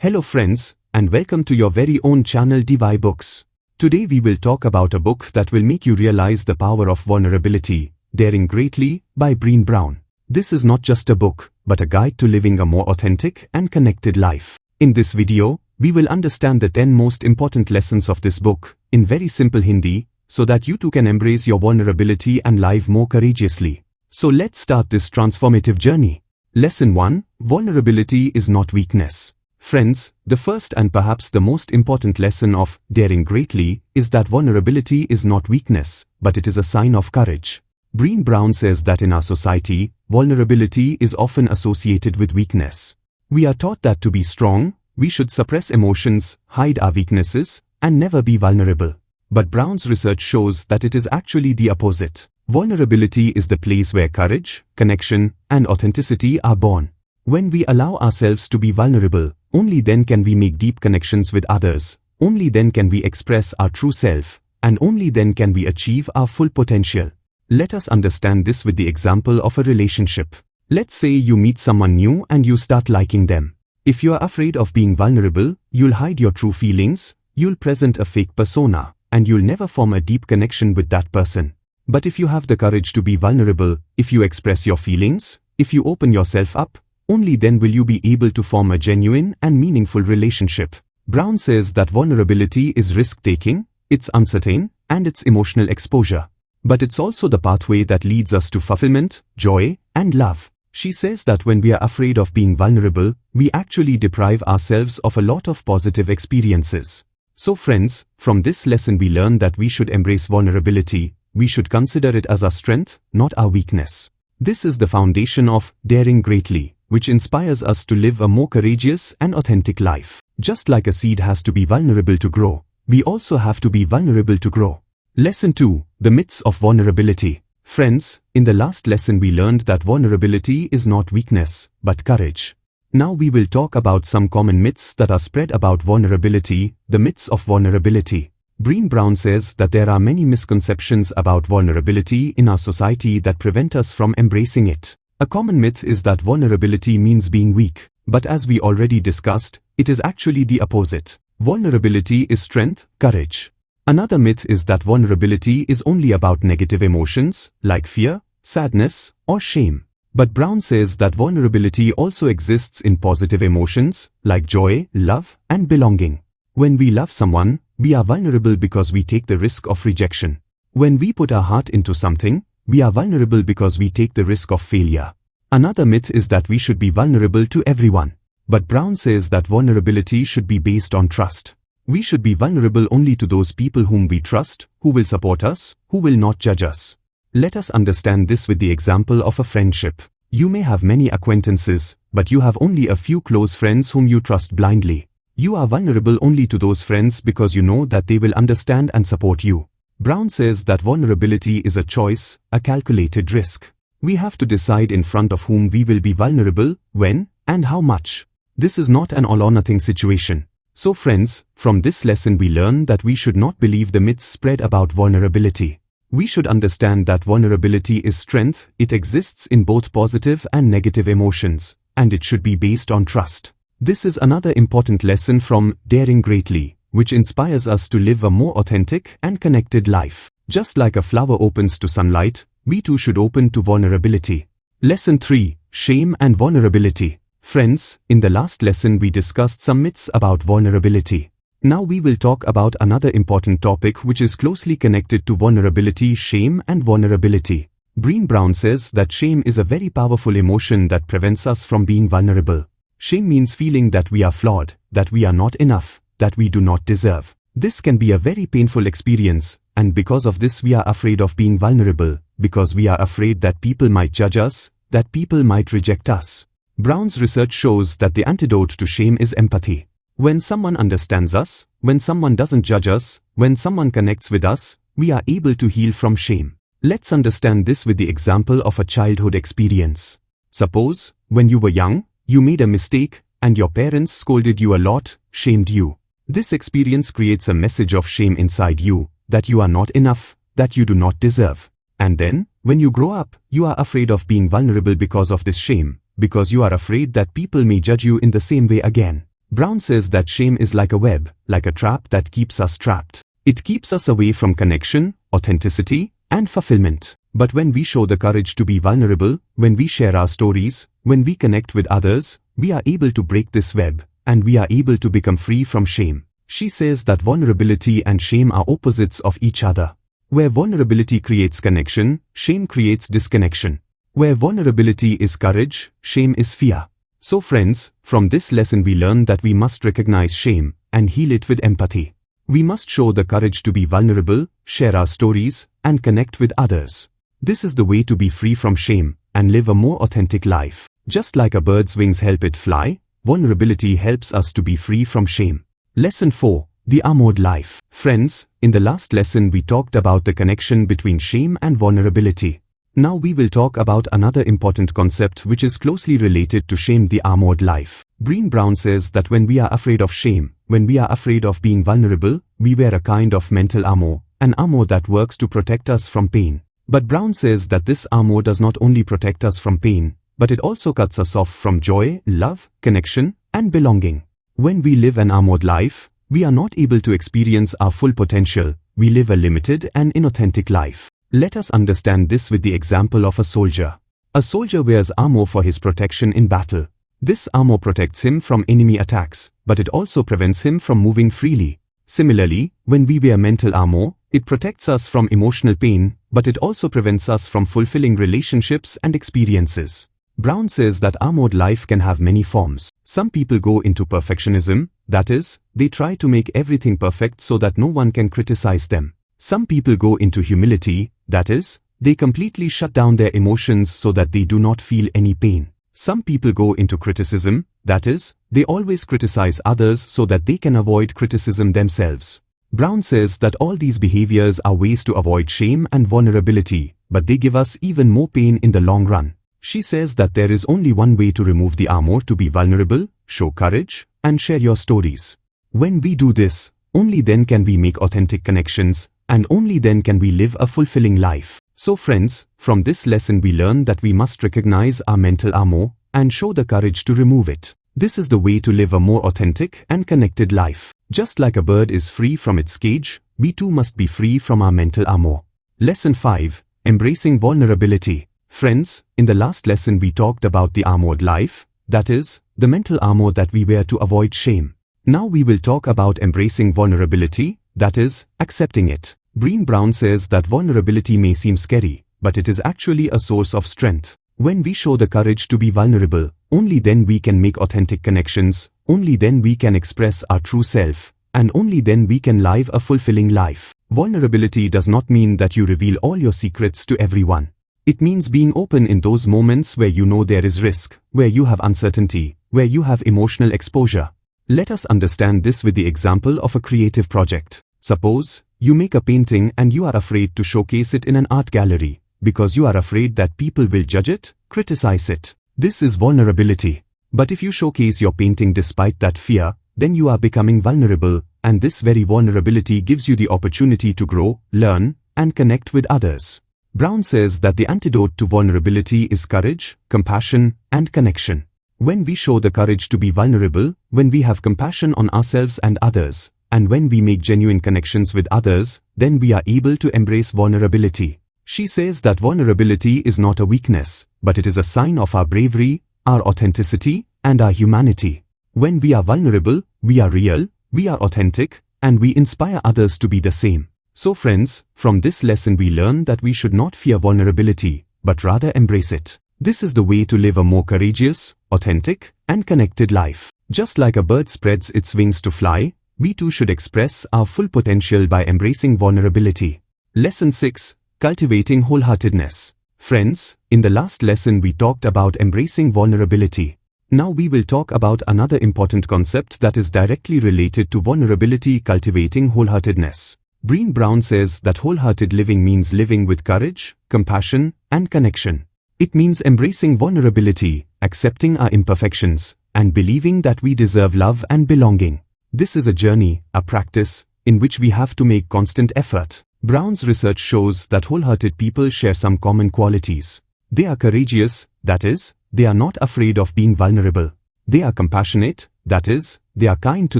Hello friends, and welcome to your very own channel DY Books. Today we will talk about a book that will make you realize the power of vulnerability, Daring Greatly, by Brené Brown. This is not just a book, but a guide to living a more authentic and connected life. In this video, we will understand the 10 most important lessons of this book, in very simple Hindi, so that you too can embrace your vulnerability and live more courageously. So let's start this transformative journey. Lesson 1. Vulnerability is not weakness. Friends, the first and perhaps the most important lesson of Daring Greatly is that vulnerability is not weakness, but it is a sign of courage. Brené Brown says that in our society, vulnerability is often associated with weakness. We are taught that to be strong, we should suppress emotions, hide our weaknesses, and never be vulnerable. But Brown's research shows that it is actually the opposite. Vulnerability is the place where courage, connection, and authenticity are born. When we allow ourselves to be vulnerable, only then can we make deep connections with others, only then can we express our true self, and only then can we achieve our full potential. Let us understand this with the example of a relationship. Let's say you meet someone new and you start liking them. If you are afraid of being vulnerable, you'll hide your true feelings, you'll present a fake persona, and you'll never form a deep connection with that person. But if you have the courage to be vulnerable, if you express your feelings, if you open yourself up, only then will you be able to form a genuine and meaningful relationship. Brown says that vulnerability is risk-taking, it's uncertain, and it's emotional exposure. But it's also the pathway that leads us to fulfillment, joy, and love. She says that when we are afraid of being vulnerable, we actually deprive ourselves of a lot of positive experiences. So friends, from this lesson we learn that we should embrace vulnerability, we should consider it as our strength, not our weakness. This is the foundation of Daring Greatly, which inspires us to live a more courageous and authentic life. Just like a seed has to be vulnerable to grow, we also have to be vulnerable to grow. Lesson 2. The myths of vulnerability. Friends, in the last lesson we learned that vulnerability is not weakness, but courage. Now we will talk about some common myths that are spread about vulnerability, the myths of vulnerability. Brené Brown says that there are many misconceptions about vulnerability in our society that prevent us from embracing it. A common myth is that vulnerability means being weak, but as we already discussed, it is actually the opposite. Vulnerability is strength, courage. Another myth is that vulnerability is only about negative emotions, like fear, sadness, or shame. But Brown says that vulnerability also exists in positive emotions, like joy, love, and belonging. When we love someone, we are vulnerable because we take the risk of rejection. When we put our heart into something, we are vulnerable because we take the risk of failure. Another myth is that we should be vulnerable to everyone. But Brown says that vulnerability should be based on trust. We should be vulnerable only to those people whom we trust, who will support us, who will not judge us. Let us understand this with the example of a friendship. You may have many acquaintances, but you have only a few close friends whom you trust blindly. You are vulnerable only to those friends because you know that they will understand and support you. Brown says that vulnerability is a choice, a calculated risk. We have to decide in front of whom we will be vulnerable, when, and how much. This is not an all-or-nothing situation. So friends, from this lesson we learn that we should not believe the myths spread about vulnerability. We should understand that vulnerability is strength, it exists in both positive and negative emotions, and it should be based on trust. This is another important lesson from Daring Greatly, which inspires us to live a more authentic and connected life. Just like a flower opens to sunlight, we too should open to vulnerability. Lesson 3. Shame and vulnerability. Friends, in the last lesson we discussed some myths about vulnerability. Now we will talk about another important topic which is closely connected to vulnerability: shame and vulnerability. Brené Brown says that shame is a very powerful emotion that prevents us from being vulnerable. Shame means feeling that we are flawed, that we are not enough, that we do not deserve. This can be a very painful experience, and because of this we are afraid of being vulnerable, because we are afraid that people might judge us, that people might reject us. Brown's research shows that the antidote to shame is empathy. When someone understands us, when someone doesn't judge us, when someone connects with us, we are able to heal from shame. Let's understand this with the example of a childhood experience. Suppose, when you were young, you made a mistake, and your parents scolded you a lot, shamed you. This experience creates a message of shame inside you, that you are not enough, that you do not deserve. And then, when you grow up, you are afraid of being vulnerable because of this shame, because you are afraid that people may judge you in the same way again. Brown says that shame is like a web, like a trap that keeps us trapped. It keeps us away from connection, authenticity, and fulfillment. But when we show the courage to be vulnerable, when we share our stories, when we connect with others, we are able to break this web, and we are able to become free from shame. She says that vulnerability and shame are opposites of each other. Where vulnerability creates connection, shame creates disconnection. Where vulnerability is courage, shame is fear. So friends, from this lesson we learn that we must recognize shame and heal it with empathy. We must show the courage to be vulnerable, share our stories, and connect with others. This is the way to be free from shame and live a more authentic life. Just like a bird's wings help it fly, vulnerability helps us to be free from shame. Lesson 4. The Armored Life. Friends, in the last lesson we talked about the connection between shame and vulnerability. Now we will talk about another important concept which is closely related to shame, the armored life. Brené Brown says that when we are afraid of shame, when we are afraid of being vulnerable, we wear a kind of mental armor, an armor that works to protect us from pain. But Brown says that this armor does not only protect us from pain, but it also cuts us off from joy, love, connection, and belonging. When we live an armored life, we are not able to experience our full potential. We live a limited and inauthentic life. Let us understand this with the example of a soldier. A soldier wears armor for his protection in battle. This armor protects him from enemy attacks, but it also prevents him from moving freely. Similarly, when we wear mental armor, it protects us from emotional pain, but it also prevents us from fulfilling relationships and experiences. Brown says that armored life can have many forms. Some people go into perfectionism, that is, they try to make everything perfect so that no one can criticize them. Some people go into humility, that is, they completely shut down their emotions so that they do not feel any pain. Some people go into criticism, that is, they always criticize others so that they can avoid criticism themselves. Brown says that all these behaviors are ways to avoid shame and vulnerability, but they give us even more pain in the long run. She says that there is only one way to remove the armor: to be vulnerable, show courage, and share your stories. When we do this, only then can we make authentic connections, and only then can we live a fulfilling life. So friends, from this lesson we learn that we must recognize our mental armor and show the courage to remove it. This is the way to live a more authentic and connected life. Just like a bird is free from its cage, we too must be free from our mental armor. Lesson 5. Embracing vulnerability. Friends, in the last lesson we talked about the armored life, that is, the mental armor that we wear to avoid shame. Now we will talk about embracing vulnerability, that is, accepting it. Brené Brown says that vulnerability may seem scary, but it is actually a source of strength. When we show the courage to be vulnerable, only then we can make authentic connections, only then we can express our true self, and only then we can live a fulfilling life. Vulnerability does not mean that you reveal all your secrets to everyone. It means being open in those moments where you know there is risk, where you have uncertainty, where you have emotional exposure. Let us understand this with the example of a creative project. Suppose you make a painting and you are afraid to showcase it in an art gallery, because you are afraid that people will judge it, criticize it. This is vulnerability. But if you showcase your painting despite that fear, then you are becoming vulnerable, and this very vulnerability gives you the opportunity to grow, learn, and connect with others. Brown says that the antidote to vulnerability is courage, compassion, and connection. When we show the courage to be vulnerable, when we have compassion on ourselves and others, and when we make genuine connections with others, then we are able to embrace vulnerability. She says that vulnerability is not a weakness, but it is a sign of our bravery, our authenticity, and our humanity. When we are vulnerable, we are real, we are authentic, and we inspire others to be the same. So friends, from this lesson we learn that we should not fear vulnerability, but rather embrace it. This is the way to live a more courageous, authentic, and connected life. Just like a bird spreads its wings to fly, we too should express our full potential by embracing vulnerability. Lesson 6. Cultivating wholeheartedness. Friends, in the last lesson we talked about embracing vulnerability. Now we will talk about another important concept that is directly related to vulnerability: cultivating wholeheartedness. Brené Brown says that wholehearted living means living with courage, compassion, and connection. It means embracing vulnerability, accepting our imperfections, and believing that we deserve love and belonging. This is a journey, a practice, in which we have to make constant effort. Brown's research shows that wholehearted people share some common qualities. They are courageous, that is, they are not afraid of being vulnerable. They are compassionate, that is, they are kind to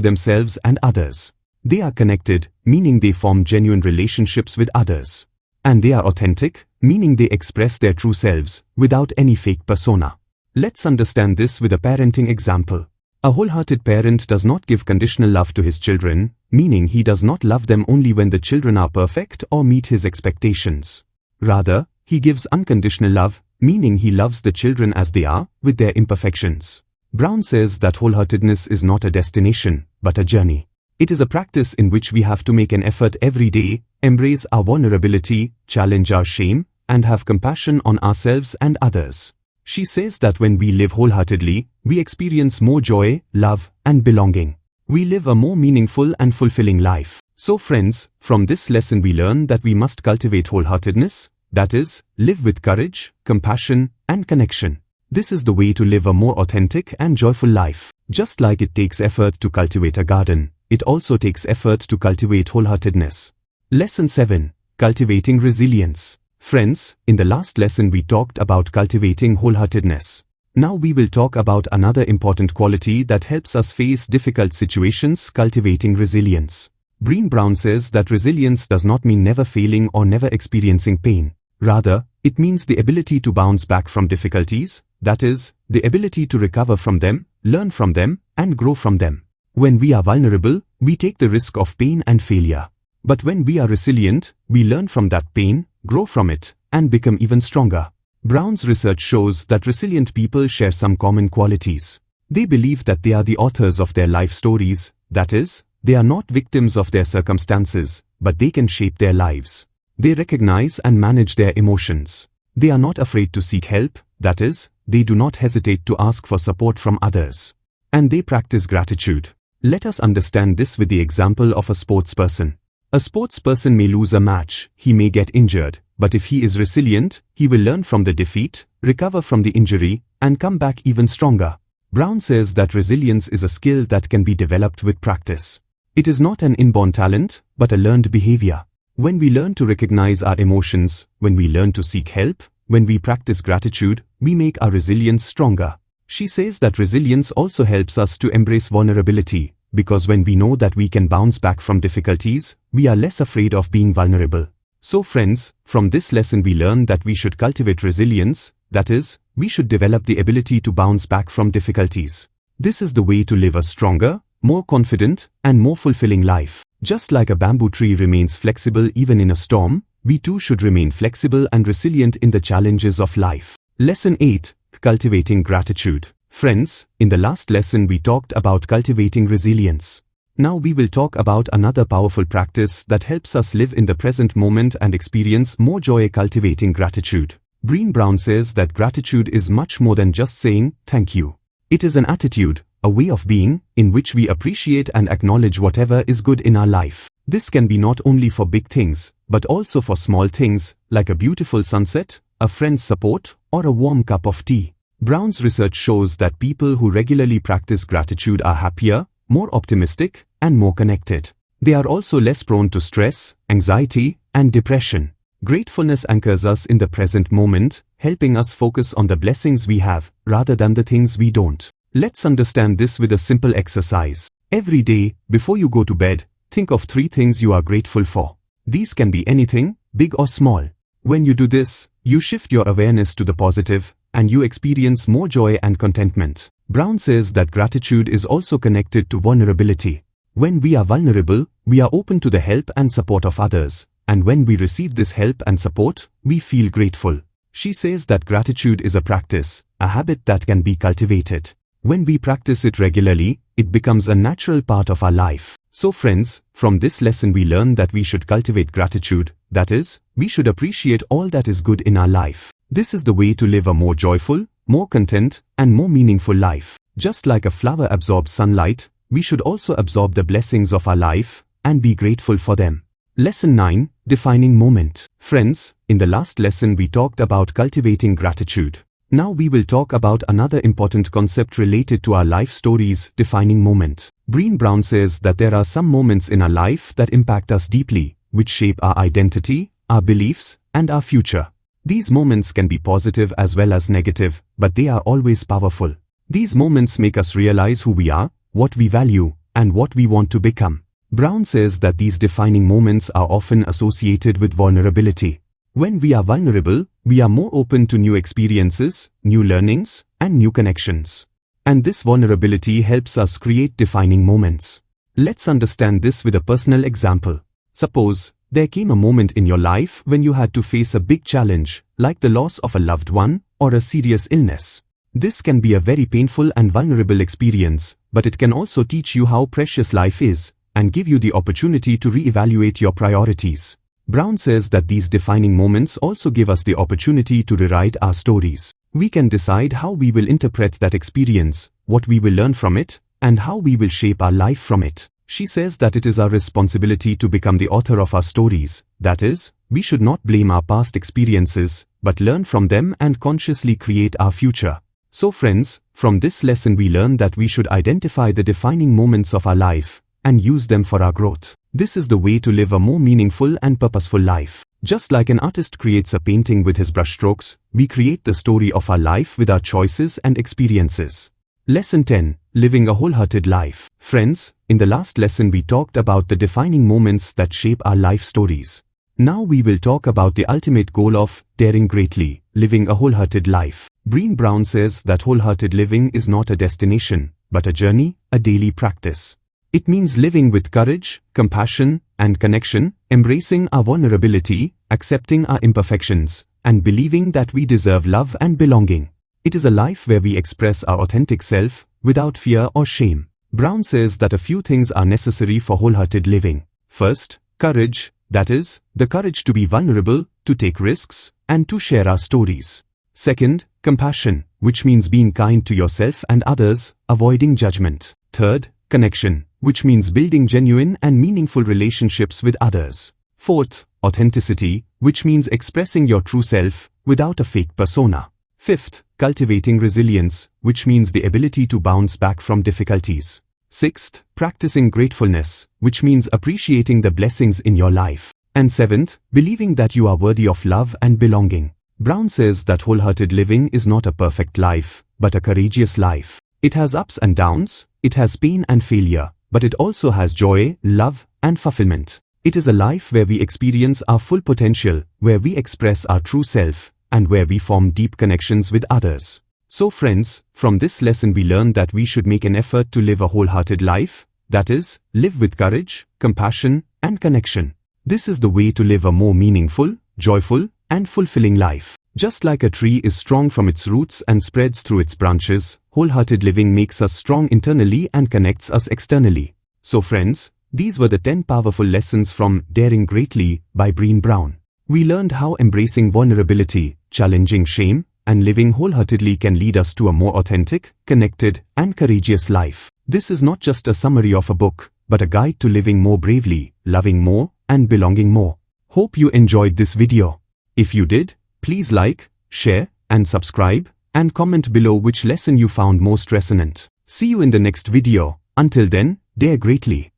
themselves and others. They are connected, meaning they form genuine relationships with others. And they are authentic, meaning they express their true selves, without any fake persona. Let's understand this with a parenting example. A wholehearted parent does not give conditional love to his children, meaning he does not love them only when the children are perfect or meet his expectations. Rather, he gives unconditional love, meaning he loves the children as they are, with their imperfections. Brown says that wholeheartedness is not a destination, but a journey. It is a practice in which we have to make an effort every day, embrace our vulnerability, challenge our shame, and have compassion on ourselves and others. She says that when we live wholeheartedly, we experience more joy, love, and belonging. We live a more meaningful and fulfilling life. So friends, from this lesson we learn that we must cultivate wholeheartedness, that is, live with courage, compassion, and connection. This is the way to live a more authentic and joyful life. Just like it takes effort to cultivate a garden, it also takes effort to cultivate wholeheartedness. Lesson 7. Cultivating resilience. Friends, in the last lesson we talked about cultivating wholeheartedness. Now we will talk about another important quality that helps us face difficult situations: cultivating resilience. Brené Brown says that resilience does not mean never failing or never experiencing pain. Rather, it means the ability to bounce back from difficulties, that is, the ability to recover from them, learn from them, and grow from them. When we are vulnerable, we take the risk of pain and failure. But when we are resilient, we learn from that pain, grow from it, and become even stronger. Brown's research shows that resilient people share some common qualities. They believe that they are the authors of their life stories, that is, they are not victims of their circumstances, but they can shape their lives. They recognize and manage their emotions. They are not afraid to seek help, that is, they do not hesitate to ask for support from others. And they practice gratitude. Let us understand this with the example of a sportsperson. A sportsperson may lose a match, he may get injured, but if he is resilient, he will learn from the defeat, recover from the injury, and come back even stronger. Brown says that resilience is a skill that can be developed with practice. It is not an inborn talent, but a learned behavior. When we learn to recognize our emotions, when we learn to seek help, when we practice gratitude, we make our resilience stronger. She says that resilience also helps us to embrace vulnerability, because when we know that we can bounce back from difficulties, we are less afraid of being vulnerable. So friends, from this lesson we learn that we should cultivate resilience, that is, we should develop the ability to bounce back from difficulties. This is the way to live a stronger, more confident, and more fulfilling life. Just like a bamboo tree remains flexible even in a storm, we too should remain flexible and resilient in the challenges of life. Lesson 8. Cultivating gratitude. Friends, in the last lesson we talked about cultivating resilience. Now we will talk about another powerful practice that helps us live in the present moment and experience more joy: cultivating gratitude. Brené Brown says that gratitude is much more than just saying thank you. It is an attitude, a way of being, in which we appreciate and acknowledge whatever is good in our life. This can be not only for big things, but also for small things, like a beautiful sunset, a friend's support, or a warm cup of tea. Brown's research shows that people who regularly practice gratitude are happier, more optimistic, and more connected. They are also less prone to stress, anxiety, and depression. Gratefulness anchors us in the present moment, helping us focus on the blessings we have, rather than the things we don't. Let's understand this with a simple exercise. Every day, before you go to bed, think of 3 things you are grateful for. These can be anything, big or small. When you do this, you shift your awareness to the positive, and you experience more joy and contentment. Brown says that gratitude is also connected to vulnerability. When we are vulnerable, we are open to the help and support of others, and when we receive this help and support, we feel grateful. She says that gratitude is a practice, a habit that can be cultivated. When we practice it regularly, it becomes a natural part of our life. So friends, from this lesson we learn that we should cultivate gratitude, that is, we should appreciate all that is good in our life. This is the way to live a more joyful, more content, and more meaningful life. Just like a flower absorbs sunlight, we should also absorb the blessings of our life, and be grateful for them. Lesson 9. Defining moment. Friends, in the last lesson we talked about cultivating gratitude. Now we will talk about another important concept related to our life stories: defining moment. Brené Brown says that there are some moments in our life that impact us deeply, which shape our identity, our beliefs, and our future. These moments can be positive as well as negative, but they are always powerful. These moments make us realize who we are, what we value, and what we want to become. Brown says that these defining moments are often associated with vulnerability. When we are vulnerable, we are more open to new experiences, new learnings, and new connections. And this vulnerability helps us create defining moments. Let's understand this with a personal example. Suppose there came a moment in your life when you had to face a big challenge, like the loss of a loved one or a serious illness. This can be a very painful and vulnerable experience, but it can also teach you how precious life is and give you the opportunity to re-evaluate your priorities. Brown says that these defining moments also give us the opportunity to rewrite our stories. We can decide how we will interpret that experience, what we will learn from it, and how we will shape our life from it. She says that it is our responsibility to become the author of our stories. That is, we should not blame our past experiences, but learn from them and consciously create our future. So friends, from this lesson we learn that we should identify the defining moments of our life and use them for our growth. This is the way to live a more meaningful and purposeful life. Just like an artist creates a painting with his brushstrokes, we create the story of our life with our choices and experiences. Lesson 10. Living a wholehearted life. Friends, in the last lesson we talked about the defining moments that shape our life stories. Now we will talk about the ultimate goal of daring greatly, living a wholehearted life. Brené Brown says that wholehearted living is not a destination, but a journey, a daily practice. It means living with courage, compassion, and connection, embracing our vulnerability, accepting our imperfections, and believing that we deserve love and belonging. It is a life where we express our authentic self, without fear or shame. Brown says that a few things are necessary for wholehearted living. First, courage, that is, the courage to be vulnerable, to take risks, and to share our stories. Second, compassion, which means being kind to yourself and others, avoiding judgment. Third, connection, which means building genuine and meaningful relationships with others. Fourth, authenticity, which means expressing your true self, without a fake persona. Fifth, cultivating resilience, which means the ability to bounce back from difficulties. Sixth, practicing gratefulness, which means appreciating the blessings in your life. And seventh, believing that you are worthy of love and belonging. Brown says that wholehearted living is not a perfect life, but a courageous life. It has ups and downs, it has pain and failure, but it also has joy, love, and fulfillment. It is a life where we experience our full potential, where we express our true self, and where we form deep connections with others. So friends, from this lesson we learn that we should make an effort to live a wholehearted life, that is, live with courage, compassion, and connection. This is the way to live a more meaningful, joyful, and fulfilling life. Just like a tree is strong from its roots and spreads through its branches, wholehearted living makes us strong internally and connects us externally. So friends, these were the 10 powerful lessons from Daring Greatly by Brené Brown. We learned how embracing vulnerability, challenging shame, and living wholeheartedly can lead us to a more authentic, connected, and courageous life. This is not just a summary of a book, but a guide to living more bravely, loving more, and belonging more. Hope you enjoyed this video. If you did, please like, share, and subscribe, and comment below which lesson you found most resonant. See you in the next video. Until then, dare greatly.